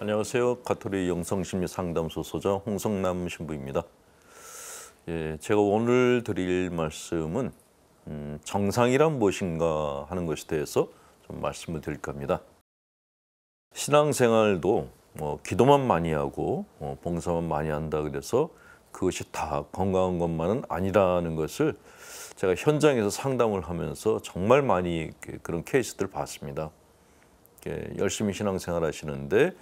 안녕하세요. 가톨릭 영성심리상담소 소장 홍성남 신부입니다. 제가 오늘 드릴 말씀은 정상이란 무엇인가 하는 것에 대해서 좀 말씀을 드릴까 합니다. 신앙생활도 기도만 많이 하고 봉사만 많이 한다 그래서 그것이 다 건강한 것만은 아니라는 것을 제가 현장에서 상담을 하면서 정말 많이 그런 케이스들을 봤습니다. 열심히 신앙생활 하시는데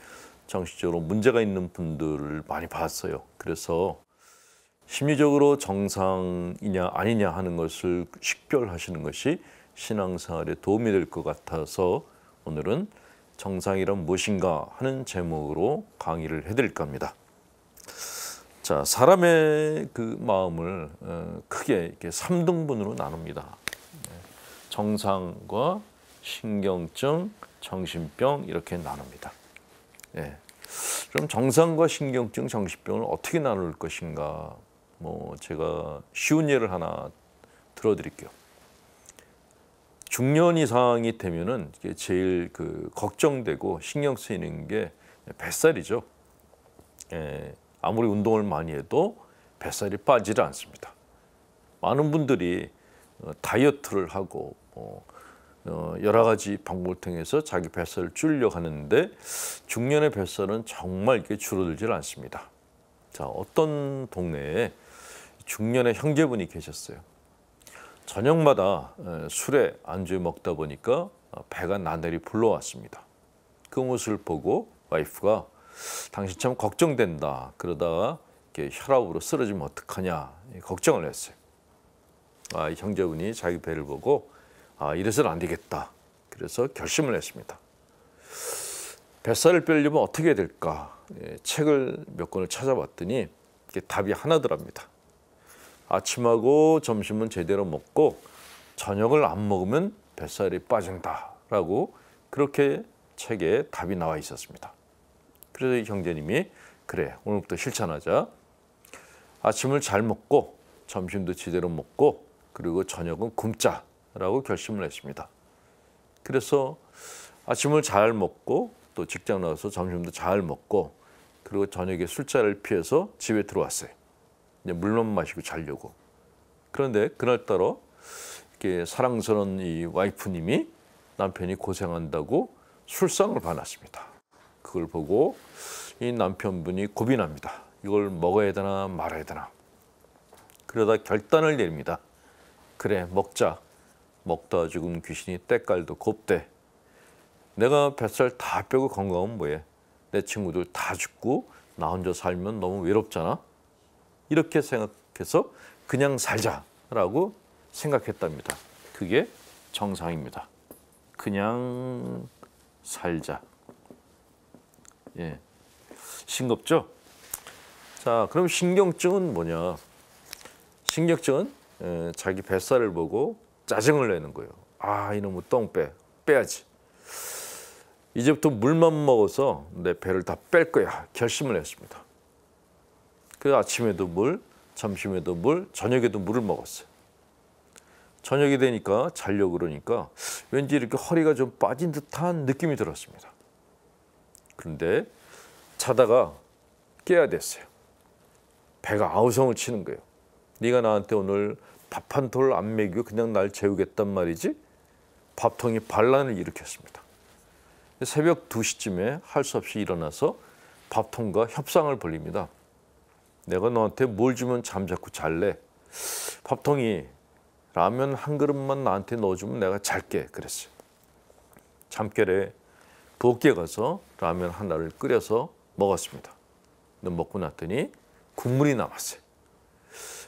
정신적으로 문제가 있는 분들을 많이 봤어요. 그래서 심리적으로 정상이냐 아니냐 하는 것을 식별하시는 것이 신앙생활에 도움이 될 것 같아서 오늘은 정상이란 무엇인가 하는 제목으로 강의를 해드릴까 합니다. 자, 사람의 그 마음을 크게 이렇게 3등분으로 나눕니다. 정상과 신경증, 정신병 이렇게 나눕니다. 그럼 정상과 신경증, 정신병을 어떻게 나눌 것인가? 제가 쉬운 예를 하나 들어드릴게요. 중년 이상이 되면은 제일 걱정되고 신경 쓰이는 게 뱃살이죠. 아무리 운동을 많이 해도 뱃살이 빠지지 않습니다. 많은 분들이 다이어트를 하고 여러 가지 방법을 통해서 자기 뱃살을 줄이려고 하는데 중년의 뱃살은 정말 이렇게 줄어들질 않습니다. 자, 어떤 동네에 중년의 형제분이 계셨어요. 저녁마다 술에 안주 먹다 보니까 배가 나날이 불러왔습니다. 그 모습을 보고 와이프가 당신 참 걱정된다. 그러다가 이렇게 혈압으로 쓰러지면 어떡하냐 걱정을 했어요. 이 형제분이 자기 배를 보고 이래서는 안 되겠다. 그래서 결심을 했습니다. 뱃살을 빼려면 어떻게 해야 될까? 책을 몇 권을 찾아봤더니 답이 하나더랍니다. 아침하고 점심은 제대로 먹고 저녁을 안 먹으면 뱃살이 빠진다라고 그렇게 책에 답이 나와 있었습니다. 그래서 이 형제님이 그래, 오늘부터 실천하자. 아침을 잘 먹고 점심도 제대로 먹고 그리고 저녁은 굶자. 라고 결심을 했습니다. 그래서 아침을 잘 먹고 또 직장 나가서 점심도 잘 먹고 그리고 저녁에 술자리를 피해서 집에 들어왔어요. 이제 물만 마시고 자려고. 그런데 그날따라 이렇게 사랑스러운 이 와이프님이 남편이 고생한다고 술상을 받았습니다. 그걸 보고 이 남편분이 고민합니다. 이걸 먹어야 되나 말아야 되나. 그러다 결단을 내립니다. 그래, 먹자. 먹다 죽은 귀신이 때깔도 곱대. 내가 뱃살 다 빼고 건강하면 뭐해? 내 친구들 다 죽고 나 혼자 살면 너무 외롭잖아. 이렇게 생각해서 그냥 살자라고 생각했답니다. 그게 정상입니다. 그냥 살자. 싱겁죠? 자, 그럼 신경증은 뭐냐? 신경증은 자기 뱃살을 보고 짜증을 내는 거예요. 이놈의 똥 빼야지. 이제부터 물만 먹어서 내 배를 다 뺄 거야. 결심을 했습니다. 그 아침에도 물, 점심에도 물, 저녁에도 물을 먹었어요. 저녁이 되니까 자려고 그러니까 왠지 이렇게 허리가 좀 빠진 듯한 느낌이 들었습니다. 그런데 자다가 깨야 됐어요. 배가 아우성을 치는 거예요. 네가 나한테 오늘 밥 한 톨 안 먹이고 그냥 날 재우겠단 말이지? 밥통이 반란을 일으켰습니다. 새벽 2시쯤에 할 수 없이 일어나서 밥통과 협상을 벌립니다. 내가 너한테 뭘 주면 잠자코 잘래? 밥통이 라면 한 그릇만 나한테 넣어주면 내가 잘게 그랬어요. 잠결에 부엌에 가서 라면 하나를 끓여서 먹었습니다. 근데 먹고 났더니 국물이 남았어요.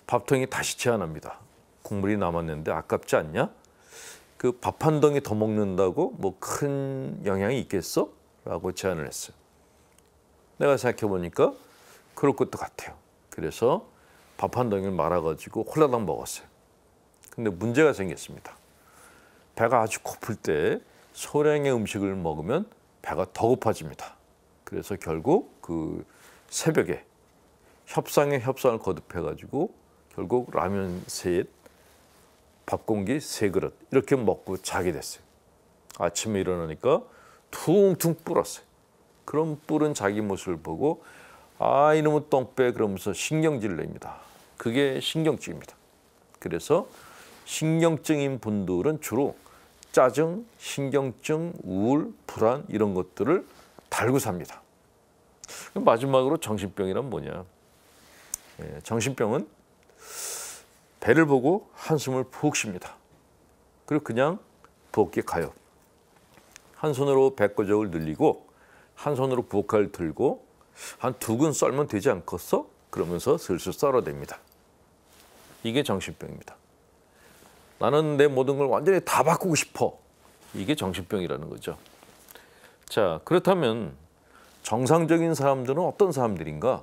밥통이 다시 제안합니다. 국물이 남았는데 아깝지 않냐? 그 밥 한 덩이 더 먹는다고 뭐 큰 영향이 있겠어? 라고 제안을 했어요. 내가 생각해 보니까 그럴 것도 같아요. 그래서 밥 한 덩이를 말아가지고 홀라당 먹었어요. 근데 문제가 생겼습니다. 배가 아주 고플 때 소량의 음식을 먹으면 배가 더 고파집니다. 그래서 결국 그 새벽에 협상에 협상을 거듭해가지고 결국 라면 셋, 밥 공기 3그릇 이렇게 먹고 자게 됐어요. 아침에 일어나니까 퉁퉁 불었어요. 그런 뿔은 자기 모습을 보고 아 이놈의 똥배 그러면서 신경질을 냅니다. 그게 신경증입니다. 그래서 신경증인 분들은 주로 짜증, 신경증, 우울, 불안 이런 것들을 달고 삽니다. 마지막으로 정신병이란 뭐냐? 정신병은 배를 보고 한숨을 푹 쉽니다. 그리고 그냥 부엌에 가요. 한 손으로 배꼽을 늘리고 한 손으로 부엌칼을 들고 한 2근 썰면 되지 않겠어? 그러면서 슬슬 썰어댑니다. 이게 정신병입니다. 나는 내 모든 걸 완전히 다 바꾸고 싶어. 이게 정신병이라는 거죠. 자, 그렇다면 정상적인 사람들은 어떤 사람들인가?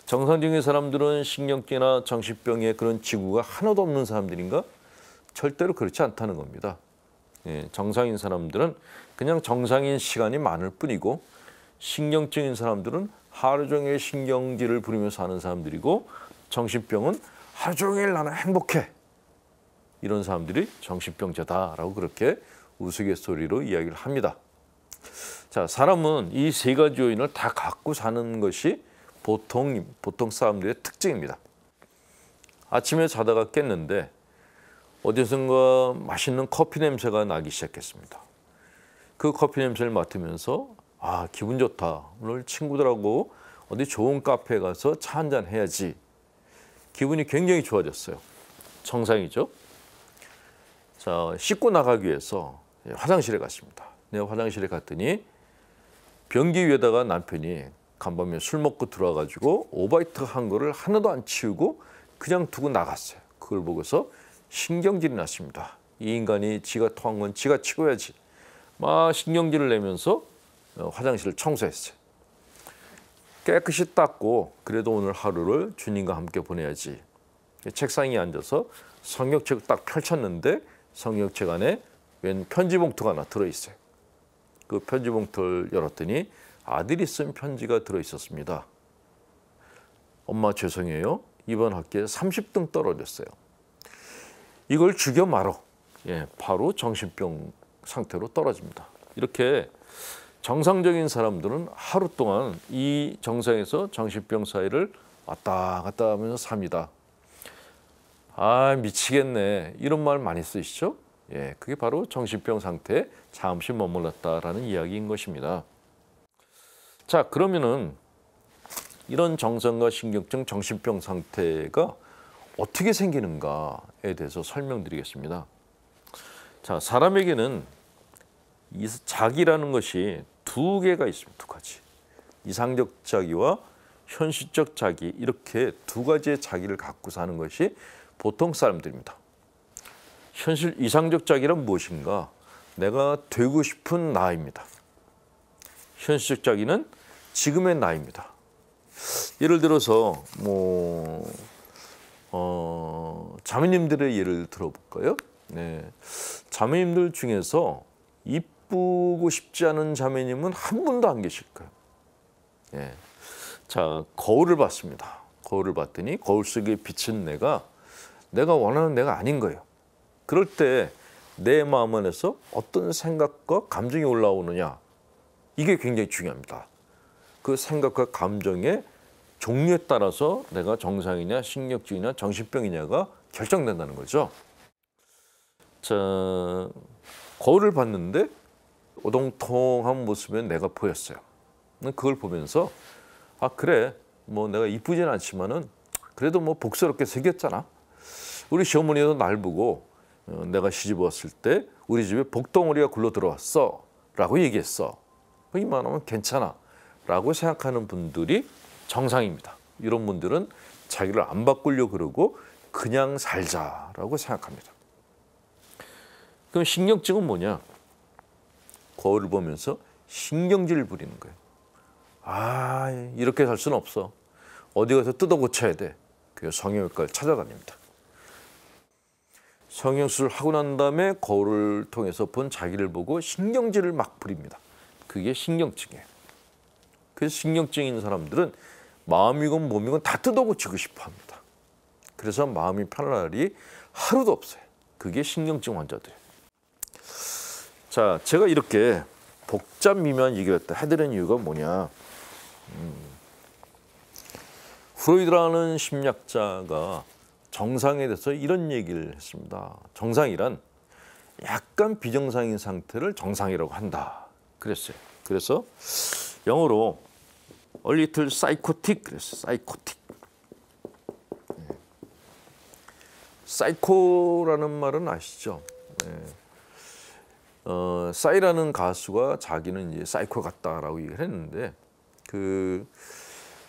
정상적인 사람들은 신경계나 정신병의 그런 징후가 하나도 없는 사람들인가? 절대로 그렇지 않다는 겁니다. 정상인 사람들은 그냥 정상인 시간이 많을 뿐이고 신경증인 사람들은 하루 종일 신경질을 부리면서 사는 사람들이고 정신병은 하루 종일 나는 행복해. 이런 사람들이 정신병자다라고 그렇게 우스갯소리로 이야기를 합니다. 자, 사람은 이 3가지 요인을 다 갖고 사는 것이 보통 사람들의 특징입니다. 아침에 자다가 깼는데 어디선가 맛있는 커피 냄새가 나기 시작했습니다. 그 커피 냄새를 맡으면서 아, 기분 좋다. 오늘 친구들하고 어디 좋은 카페에 가서 차 한잔 해야지. 기분이 굉장히 좋아졌어요. 정상이죠? 자, 씻고 나가기 위해서 화장실에 갔습니다. 내가 화장실에 갔더니 변기 위에다가 남편이 간밤에 술 먹고 들어와가지고 오바이트 한 거를 하나도 안 치우고 그냥 두고 나갔어요. 그걸 보고서 신경질이 났습니다. 이 인간이 지가 토한 건 지가 치워야지. 막 신경질을 내면서 화장실을 청소했어요. 깨끗이 닦고 그래도 오늘 하루를 주님과 함께 보내야지. 책상에 앉아서 성경책을 딱 펼쳤는데 성경책 안에 웬 편지 봉투가 하나 들어있어요. 그 편지 봉투를 열었더니 아들이 쓴 편지가 들어있었습니다. 엄마 죄송해요. 이번 학기에 30등 떨어졌어요. 이걸 죽여 말어. 바로 정신병 상태로 떨어집니다. 이렇게 정상적인 사람들은 하루 동안 이 정상에서 정신병 사이를 왔다 갔다 하면서 삽니다. 아 미치겠네. 이런 말 많이 쓰시죠? 그게 바로 정신병 상태에 잠시 머물렀다라는 이야기인 것입니다. 자, 그러면은 이런 정상과 신경증, 정신병 상태가 어떻게 생기는가에 대해서 설명드리겠습니다. 자, 사람에게는 이 자기라는 것이 2개가 있습니다. 2가지. 이상적 자기와 현실적 자기, 이렇게 2가지의 자기를 갖고 사는 것이 보통 사람들입니다. 이상적 자기란 무엇인가? 내가 되고 싶은 나입니다. 현실적 자기는 지금의 나입니다. 예를 들어서 자매님들의 예를 들어볼까요? 자매님들 중에서 이쁘고 싶지 않은 자매님은 한 분도 안 계실 거예요. 자, 거울을 봤습니다. 거울을 봤더니 거울 속에 비친 내가 원하는 내가 아닌 거예요. 그럴 때 내 마음 안에서 어떤 생각과 감정이 올라오느냐, 이게 굉장히 중요합니다. 그 생각과 감정의 종류에 따라서 내가 정상이냐 신경증이냐 정신병이냐가 결정된다는 거죠. 자, 거울을 봤는데 오동통한 모습의 내가 보였어요. 그걸 보면서 아 그래 뭐 내가 이쁘진 않지만은 그래도 뭐 복스럽게 생겼잖아. 우리 시어머니도 날 보고 내가 시집 왔을 때 우리 집에 복덩어리가 굴러 들어왔어 라고 얘기했어. 이만하면 괜찮아 라고 생각하는 분들이 정상입니다. 이런 분들은 자기를 안 바꾸려고 그러고 그냥 살자라고 생각합니다. 그럼 신경증은 뭐냐? 거울을 보면서 신경질을 부리는 거예요. 아, 이렇게 살 수는 없어. 어디 가서 뜯어 고쳐야 돼. 그래서 성형외과를 찾아다닙니다. 성형수술을 하고 난 다음에 거울을 통해서 본 자기를 보고 신경질을 막 부립니다. 그게 신경증이에요. 그래서 신경증인 사람들은 마음이건 몸이건 다 뜯어 고치고 싶어 합니다. 그래서 마음이 편할 날이 하루도 없어요. 그게 신경증 환자들이에요. 자, 제가 이렇게 복잡 미묘한 얘기를 해드리는 이유가 뭐냐. 프로이드라는 심리학자가 정상에 대해서 이런 얘기를 했습니다. 정상이란 약간 비정상인 상태를 정상이라고 한다. 그랬어요. 그래서 영어로 a little psychotic 그랬어요. psychotic. 사이코라는 말은 아시죠? 싸이라는 가수가 자기는 이제 사이코 같다라고 얘기를 했는데 그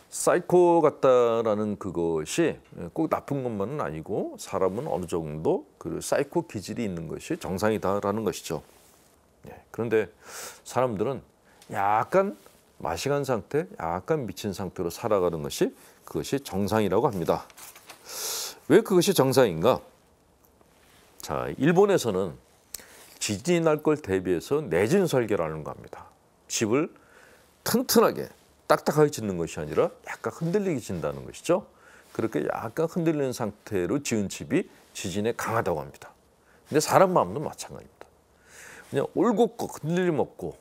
사이코 같다라는 그것이 꼭 나쁜 것만은 아니고 사람은 어느 정도 그 사이코 기질이 있는 것이 정상이다라는 것이죠. 그런데 사람들은 약간 마시간 상태, 약간 미친 상태로 살아가는 것이 그것이 정상이라고 합니다. 왜 그것이 정상인가? 자, 일본에서는 지진이 날 걸 대비해서 내진 설계라는 거 합니다. 집을 튼튼하게 딱딱하게 짓는 것이 아니라 약간 흔들리게 짓는다는 것이죠. 그렇게 약간 흔들리는 상태로 지은 집이 지진에 강하다고 합니다. 근데 사람 마음도 마찬가지입니다. 그냥 올곧고 흔들림 없고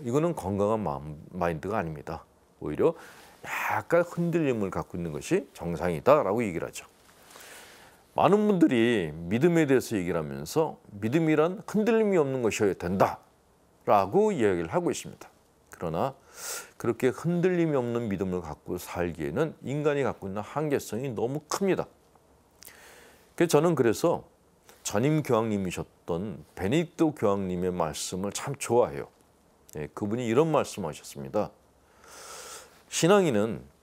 이거는 건강한 마인드가 아닙니다. 오히려 약간 흔들림을 갖고 있는 것이 정상이다라고 얘기를 하죠. 많은 분들이 믿음에 대해서 얘기를 하면서 믿음이란 흔들림이 없는 것이어야 된다라고 이야기를 하고 있습니다. 그러나 그렇게 흔들림이 없는 믿음을 갖고 살기에는 인간이 갖고 있는 한계성이 너무 큽니다. 저는 그래서 전임 교황님이셨던 베네딕토 교황님의 말씀을 참 좋아해요. 그분이 이런 말씀하셨습니다. 신앙인은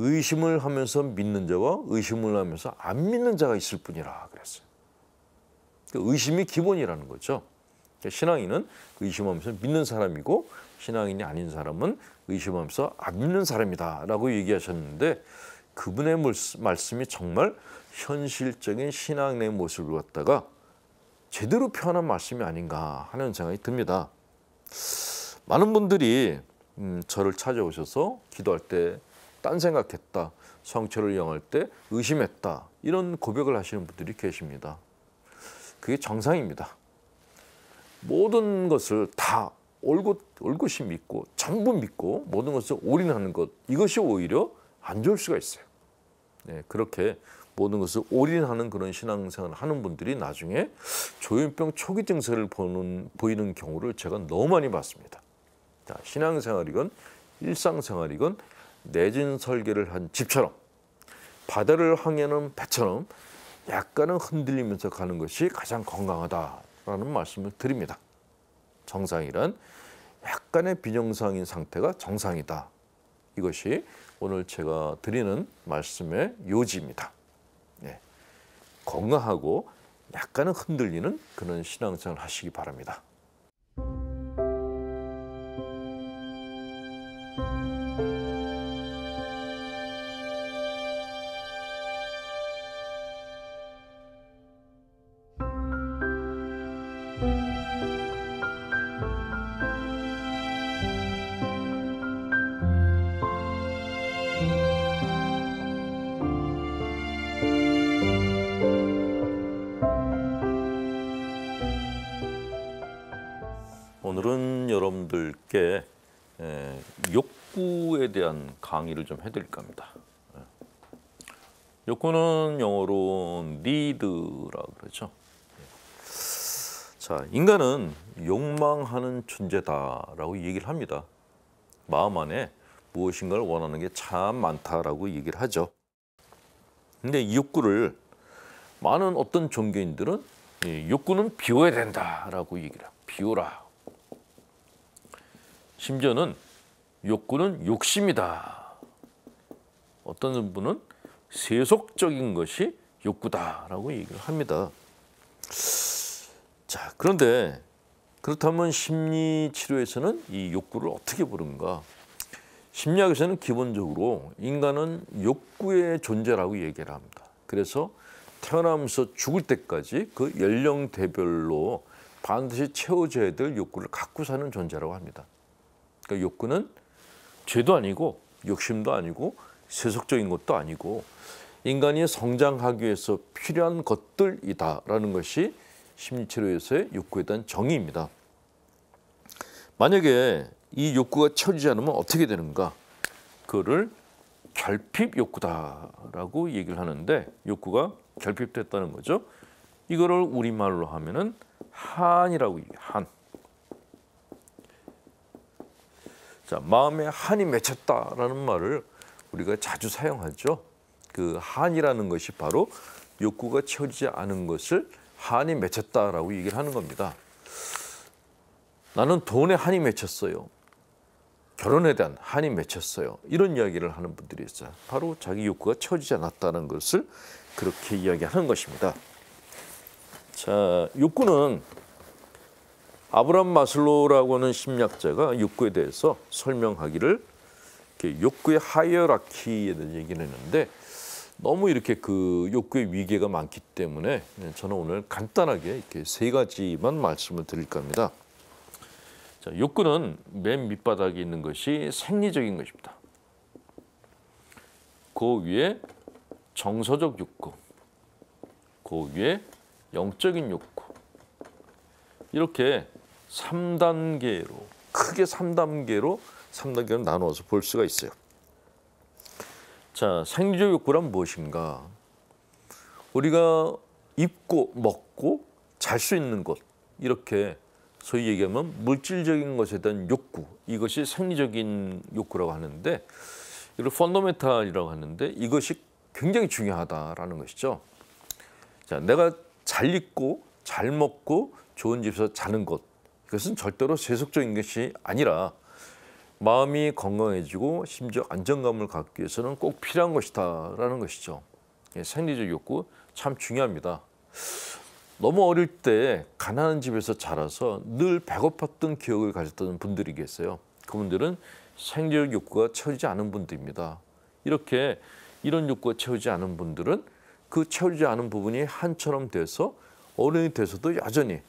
의심을 하면서 믿는 자와 의심을 하면서 안 믿는 자가 있을 뿐이라 그랬어요. 의심이 기본이라는 거죠. 신앙인은 의심하면서 믿는 사람이고 신앙인이 아닌 사람은 의심하면서 안 믿는 사람이다라고 얘기하셨는데 그분의 말씀이 정말 현실적인 신앙의 모습을 갖다가 제대로 표현한 말씀이 아닌가 하는 생각이 듭니다. 많은 분들이 저를 찾아오셔서 기도할 때 딴 생각했다, 성취를 영할 때 의심했다 이런 고백을 하시는 분들이 계십니다. 그게 정상입니다. 모든 것을 다 올곧이 믿고 전부 믿고 모든 것을 올인하는 것 이것이 오히려 안 좋을 수가 있어요. 그렇게 모든 것을 올인하는 그런 신앙생활을 하는 분들이 나중에 조현병 초기 증세를 보이는 경우를 제가 너무 많이 봤습니다. 자, 신앙생활이건 일상생활이건 내진 설계를 한 집처럼 바다를 항해하는 배처럼 약간은 흔들리면서 가는 것이 가장 건강하다라는 말씀을 드립니다. 정상이란 약간의 비정상인 상태가 정상이다. 이것이 오늘 제가 드리는 말씀의 요지입니다. 건강하고 약간은 흔들리는 그런 신앙생활을 하시기 바랍니다. 오늘은 여러분들께 욕구에 대한 강의를 좀 해드릴까 합니다. 욕구는 영어로 need라고 그러죠. 자, 인간은 욕망하는 존재다라고 얘기를 합니다. 마음 안에 무엇인가를 원하는 게 참 많다라고 얘기를 하죠. 근데 이 욕구를 많은 어떤 종교인들은 욕구는 비워야 된다라고 얘기를 해요. 비우라. 심지어는 욕구는 욕심이다. 어떤 분은 세속적인 것이 욕구다라고 얘기를 합니다. 자, 그런데 그렇다면 심리치료에서는 이 욕구를 어떻게 부른가? 심리학에서는 기본적으로 인간은 욕구의 존재라고 얘기를 합니다. 그래서 태어나면서 죽을 때까지 그 연령대별로 반드시 채워져야 될 욕구를 갖고 사는 존재라고 합니다. 그러니까 욕구는 죄도 아니고 욕심도 아니고 세속적인 것도 아니고 인간이 성장하기 위해서 필요한 것들이다라는 것이 심리치료에서의 욕구에 대한 정의입니다. 만약에 이 욕구가 채워지지 않으면 어떻게 되는가? 그거를 결핍 욕구다라고 얘기를 하는데 욕구가 결핍됐다는 거죠. 이거를 우리말로 하면은 한이라고 얘기해요. 한. 자, 마음에 한이 맺혔다라는 말을 우리가 자주 사용하죠. 그 한이라는 것이 바로 욕구가 채워지지 않은 것을 한이 맺혔다라고 얘기를 하는 겁니다. 나는 돈에 한이 맺혔어요. 결혼에 대한 한이 맺혔어요. 이런 이야기를 하는 분들이 있어요. 바로 자기 욕구가 채워지지 않았다는 것을 그렇게 이야기하는 것입니다. 자, 욕구는 아브라함 마슬로우라고 하는 심리학자가 욕구에 대해서 설명하기를 욕구의 하이어라키에 대한 얘기를 했는데 너무 이렇게 그 욕구의 위계가 많기 때문에 저는 오늘 간단하게 이렇게 세 가지만 말씀을 드릴 겁니다. 자, 욕구는 맨 밑바닥에 있는 것이 생리적인 것입니다. 그 위에 정서적 욕구, 그 위에 영적인 욕구, 이렇게 3단계로 크게 3단계로 나누어서 볼 수가 있어요. 자, 생리적 욕구란 무엇인가? 우리가 입고 먹고 잘 수 있는 것, 이렇게 소위 얘기하면 물질적인 것에 대한 욕구, 이것이 생리적인 욕구라고 하는데 이걸 펀더멘탈이라고 하는데 이것이 굉장히 중요하다라는 것이죠. 자, 내가 잘 입고 잘 먹고 좋은 집에서 자는 것, 이것은 절대로 세속적인 것이 아니라 마음이 건강해지고 심지어 안정감을 갖기 위해서는 꼭 필요한 것이다라는 것이죠. 생리적 욕구 참 중요합니다. 너무 어릴 때 가난한 집에서 자라서 늘 배고팠던 기억을 가졌던 분들이 계세요. 그분들은 생리적 욕구가 채워지지 않은 분들입니다. 이렇게 이런 욕구가 채워지지 않은 분들은 그 채워지지 않은 부분이 한처럼 돼서 어른이 돼서도 여전히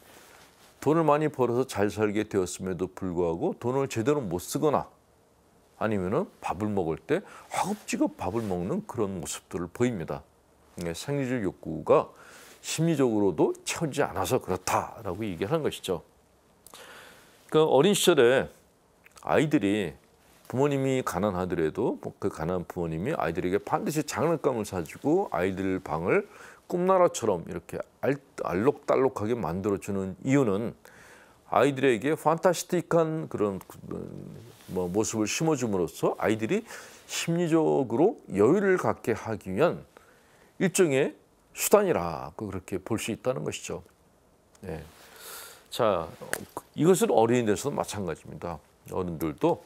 돈을 많이 벌어서 잘 살게 되었음에도 불구하고 돈을 제대로 못 쓰거나 아니면은 밥을 먹을 때 허겁지겁 밥을 먹는 그런 모습들을 보입니다. 생리적 욕구가 심리적으로도 채워지지 않아서 그렇다라고 얘기하는 것이죠. 그러니까 어린 시절에 아이들이 부모님이 가난하더라도 그 가난한 부모님이 아이들에게 반드시 장난감을 사주고 아이들 방을 꿈나라처럼 이렇게 알록달록하게 만들어주는 이유는 아이들에게 판타스틱한 그런 모습을 심어줌으로써 아이들이 심리적으로 여유를 갖게 하기 위한 일종의 수단이라고 그렇게 볼 수 있다는 것이죠. 네. 자, 이것은 어린이 돼서도 마찬가지입니다. 어른들도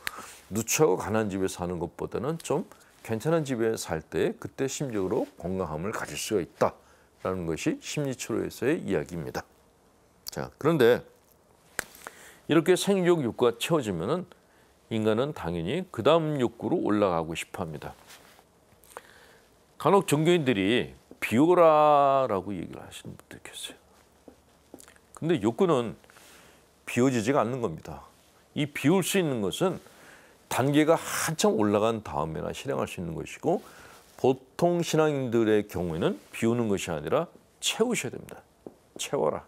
누추하고 가난한 집에 사는 것보다는 좀 괜찮은 집에 살 때 그때 심리적으로 건강함을 가질 수가 있다라는 것이 심리치료에서의 이야기입니다. 자, 그런데 이렇게 생리적 욕구가 채워지면은 인간은 당연히 그 다음 욕구로 올라가고 싶어합니다. 간혹 종교인들이 비워라라고 얘기를 하시는 분들 계세요. 근데 욕구는 비워지지가 않는 겁니다. 이 비울 수 있는 것은 단계가 한참 올라간 다음에나 실행할 수 있는 것이고 보통 신앙인들의 경우에는 비우는 것이 아니라 채우셔야 됩니다. 채워라.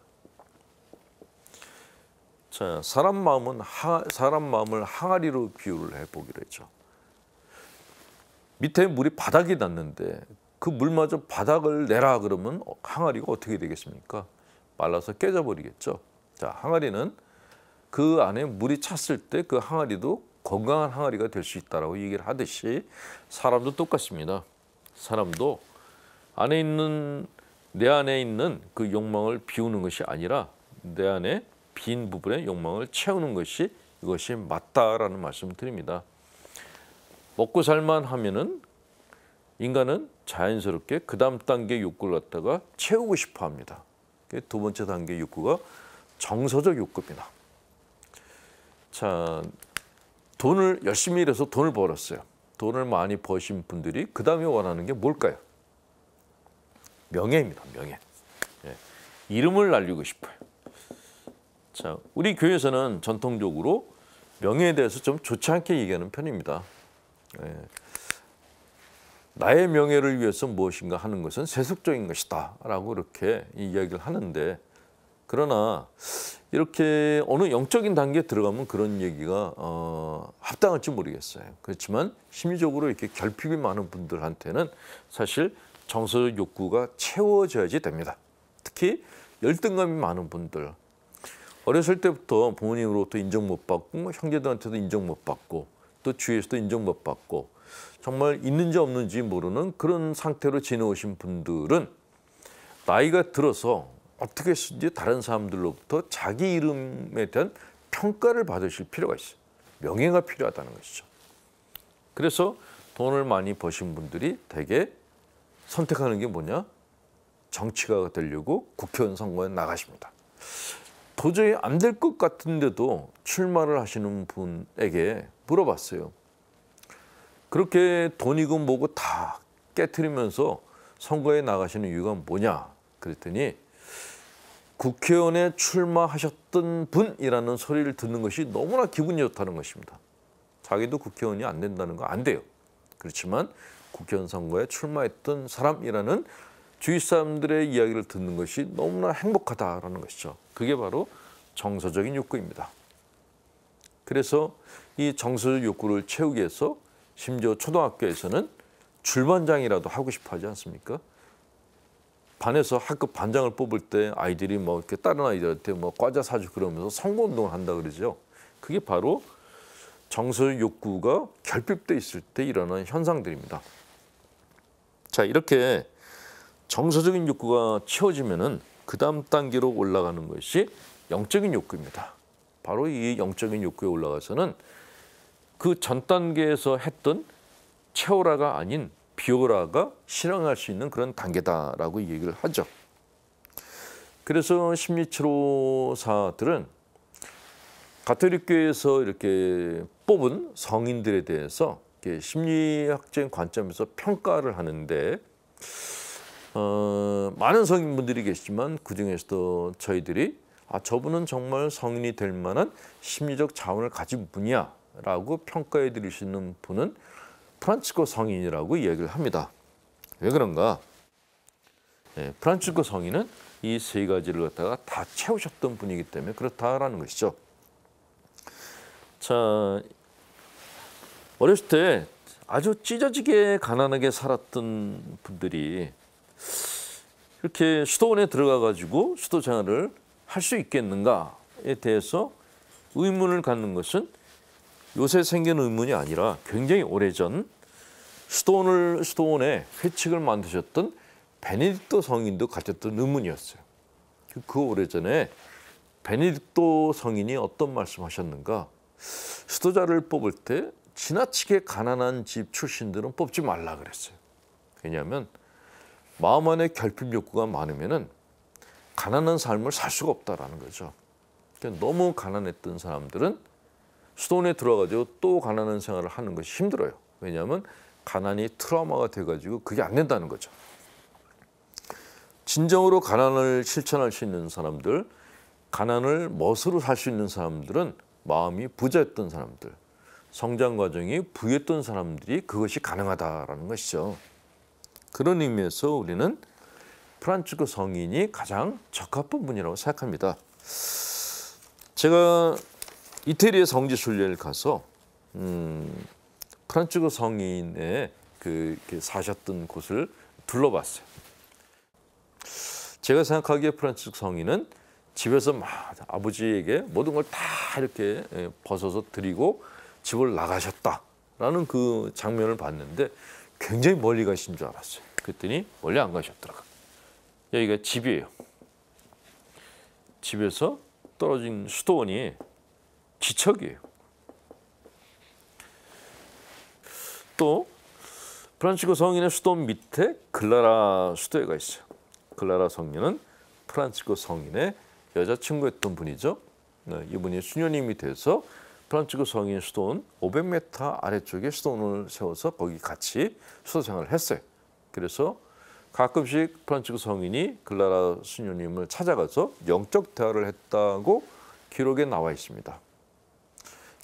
자, 사람 마음을 항아리로 비유를 해보기로 했죠. 밑에 물이 바닥에 났는데 그 물마저 바닥을 내라 그러면 항아리가 어떻게 되겠습니까? 말라서 깨져버리겠죠. 자, 항아리는 그 안에 물이 찼을 때 그 항아리도 건강한 항아리가 될 수 있다라고 얘기를 하듯이 사람도 똑같습니다. 사람도 내 안에 있는 그 욕망을 비우는 것이 아니라 내 안에 빈 부분의 욕망을 채우는 것이 이것이 맞다라는 말씀을 드립니다. 먹고 살만 하면은 인간은 자연스럽게 그 다음 단계 욕구를 갖다가 채우고 싶어 합니다. 두 번째 단계 욕구가 정서적 욕구입니다. 자, 돈을 열심히 일해서 돈을 벌었어요. 돈을 많이 버신 분들이 그 다음에 원하는 게 뭘까요? 명예입니다. 명예. 예. 이름을 날리고 싶어요. 자, 우리 교회에서는 전통적으로 명예에 대해서 좀 좋지 않게 얘기하는 편입니다. 예. 나의 명예를 위해서 무엇인가 하는 것은 세속적인 것이다 라고 이렇게 이야기를 하는데 그러나 이렇게 어느 영적인 단계에 들어가면 그런 얘기가 합당할지 모르겠어요. 그렇지만 심리적으로 이렇게 결핍이 많은 분들한테는 사실 정서적 욕구가 채워져야지 됩니다. 특히 열등감이 많은 분들, 어렸을 때부터 부모님으로부터 인정 못 받고 형제들한테도 인정 못 받고 또 주위에서도 인정 못 받고 정말 있는지 없는지 모르는 그런 상태로 지내오신 분들은 나이가 들어서 어떻게 쓰지 다른 사람들로부터 자기 이름에 대한 평가를 받으실 필요가 있어요. 명예가 필요하다는 것이죠. 그래서 돈을 많이 버신 분들이 대개 선택하는 게 뭐냐? 정치가가 되려고 국회의원 선거에 나가십니다. 도저히 안 될 것 같은데도 출마를 하시는 분에게 물어봤어요. 그렇게 돈이고 뭐고 다 깨트리면서 선거에 나가시는 이유가 뭐냐? 그랬더니 국회의원에 출마하셨던 분이라는 소리를 듣는 것이 너무나 기분이 좋다는 것입니다. 자기도 국회의원이 안 된다는 거 안 돼요. 그렇지만 국회의원 선거에 출마했던 사람이라는 주위 사람들의 이야기를 듣는 것이 너무나 행복하다라는 것이죠. 그게 바로 정서적인 욕구입니다. 그래서 이 정서적 욕구를 채우기 위해서 심지어 초등학교에서는 줄반장이라도 하고 싶어 하지 않습니까? 반에서 학급 반장을 뽑을 때 아이들이 뭐 이렇게 다른 아이들한테 뭐 과자 사주 그러면서 선거운동을 한다 그러죠. 그게 바로 정서적 욕구가 결핍돼 있을 때 일어나는 현상들입니다. 자, 이렇게 정서적인 욕구가 채워지면은 그 다음 단계로 올라가는 것이 영적인 욕구입니다. 바로 이 영적인 욕구에 올라가서는 그 전 단계에서 했던 채워라가 아닌 비워라가 실행할 수 있는 그런 단계다라고 얘기를 하죠. 그래서 심리치료사들은 가톨릭교회에서 이렇게 뽑은 성인들에 대해서 이렇게 심리학적인 관점에서 평가를 하는데 많은 성인분들이 계시지만 그중에서도 저희들이 저분은 정말 성인이 될 만한 심리적 자원을 가진 분이야라고 평가해 드릴 수 있는 분은 프란치스코 성인이라고 이야기를 합니다. 왜 그런가? 프란치스코 성인은 이 세 가지를 갖다가 다 채우셨던 분이기 때문에 그렇다라는 것이죠. 자, 어렸을 때 아주 찢어지게 가난하게 살았던 분들이 이렇게 수도원에 들어가 가지고 수도 생활을 할 수 있겠는가에 대해서 의문을 갖는 것은 요새 생긴 의문이 아니라 굉장히 오래전 수도원에 회칙을 만드셨던 베네딕토 성인도 가졌던 의문이었어요. 그 오래전에 베네딕토 성인이 어떤 말씀하셨는가? 수도자를 뽑을 때 지나치게 가난한 집 출신들은 뽑지 말라 그랬어요. 왜냐하면 마음 안에 결핍 욕구가 많으면은 가난한 삶을 살 수가 없다라는 거죠. 그러니까 너무 가난했던 사람들은 수도원에 들어가지고 또 가난한 생활을 하는 것이 힘들어요. 왜냐하면 가난이 트라우마가 돼가지고 그게 안 된다는 거죠. 진정으로 가난을 실천할 수 있는 사람들, 가난을 멋으로 살 수 있는 사람들은 마음이 부자였던 사람들, 성장 과정이 부유했던 사람들이 그것이 가능하다라는 것이죠. 그런 의미에서 우리는 프란치스코 성인이 가장 적합한 분이라고 생각합니다. 제가 이태리의 성지순례를 가서 프란치스코 성인의 그 사셨던 곳을 둘러봤어요. 제가 생각하기에 프란치스코 성인은 집에서 막 아버지에게 모든 걸 다 이렇게 벗어서 드리고 집을 나가셨다라는 그 장면을 봤는데 굉장히 멀리 가신 줄 알았어요. 그랬더니 멀리 안 가셨더라고요. 여기가 집이에요. 집에서 떨어진 수도원이 지척이에요. 또 프란치스코 성인의 수도원 밑에 글라라 수도회가 있어요. 글라라 성인은 프란치스코 성인의 여자친구였던 분이죠. 이분이 수녀님이 돼서 프란치스코 성인 수도원 500m 아래쪽에 수도원을 세워서 거기 같이 수도 생활을 했어요. 그래서 가끔씩 프란치스코 성인이 글라라 수녀님을 찾아가서 영적 대화를 했다고 기록에 나와 있습니다.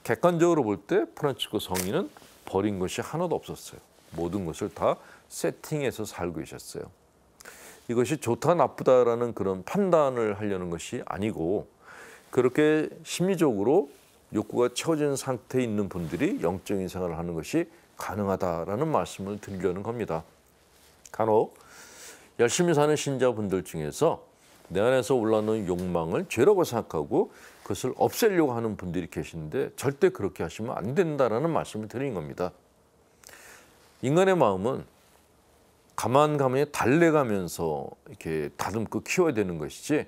객관적으로 볼 때 프란치스코 성인은 버린 것이 하나도 없었어요. 모든 것을 다 세팅해서 살고 계셨어요. 이것이 좋다 나쁘다라는 그런 판단을 하려는 것이 아니고 그렇게 심리적으로 욕구가 채워진 상태에 있는 분들이 영적인 생활을 하는 것이 가능하다라는 말씀을 드리려는 겁니다. 간혹 열심히 사는 신자분들 중에서 내 안에서 올라오는 욕망을 죄라고 생각하고 그것을 없애려고 하는 분들이 계시는데 절대 그렇게 하시면 안 된다라는 말씀을 드리는 겁니다. 인간의 마음은 가만가만히 달래가면서 이렇게 다듬고 키워야 되는 것이지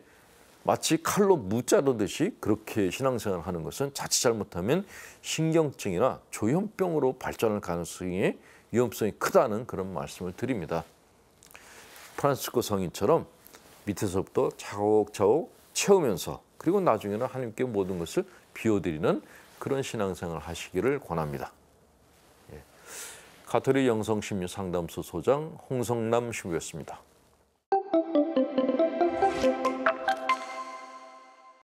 마치 칼로 무 자르듯이 그렇게 신앙생활을 하는 것은 자칫 잘못하면 신경증이나 조현병으로 발전할 가능성이 위험성이 크다는 그런 말씀을 드립니다. 프란시스코 성인처럼 밑에서부터 차곡차곡 채우면서 그리고 나중에는 하나님께 모든 것을 비워드리는 그런 신앙생활을 하시기를 권합니다. 가톨릭 영성심리 상담소 소장 홍성남 신부였습니다.